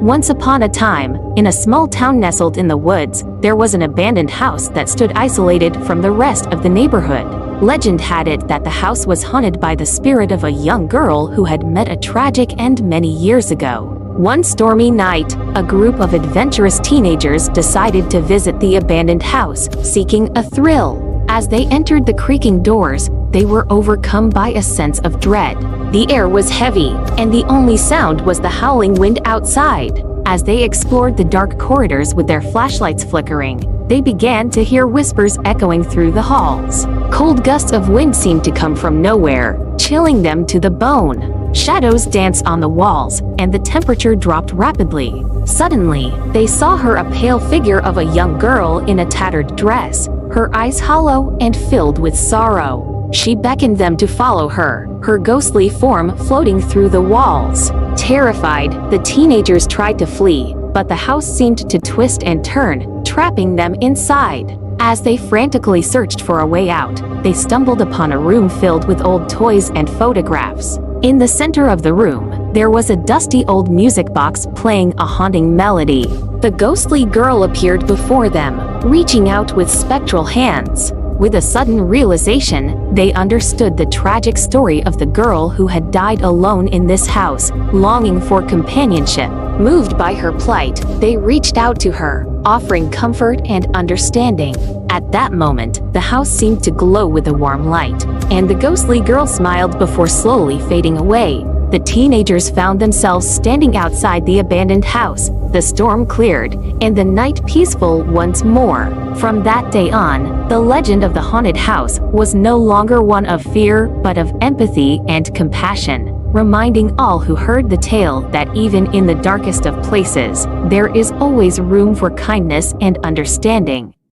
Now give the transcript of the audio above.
Once upon a time, in a small town nestled in the woods, there was an abandoned house that stood isolated from the rest of the neighborhood. Legend had it that the house was haunted by the spirit of a young girl who had met a tragic end many years ago. One stormy night, a group of adventurous teenagers decided to visit the abandoned house, seeking a thrill. As they entered the creaking doors, they were overcome by a sense of dread. The air was heavy, and the only sound was the howling wind outside. As they explored the dark corridors with their flashlights flickering, they began to hear whispers echoing through the halls. Cold gusts of wind seemed to come from nowhere, chilling them to the bone. Shadows danced on the walls, and the temperature dropped rapidly. Suddenly, they saw a pale figure of a young girl in a tattered dress, her eyes hollow and filled with sorrow. She beckoned them to follow her ghostly form floating through the walls. Terrified, the teenagers tried to flee, but the house seemed to twist and turn, trapping them inside. As they frantically searched for a way out, they stumbled upon a room filled with old toys and photographs. In the center of the room, there was a dusty old music box playing a haunting melody. The ghostly girl appeared before them, reaching out with spectral hands. With a sudden realization, they understood the tragic story of the girl who had died alone in this house, longing for companionship. Moved by her plight, they reached out to her, offering comfort and understanding. At that moment, the house seemed to glow with a warm light, and the ghostly girl smiled before slowly fading away. The teenagers found themselves standing outside the abandoned house. The storm cleared, and the night peaceful once more. From that day on, the legend of the haunted house was no longer one of fear, but of empathy and compassion, reminding all who heard the tale that even in the darkest of places, there is always room for kindness and understanding.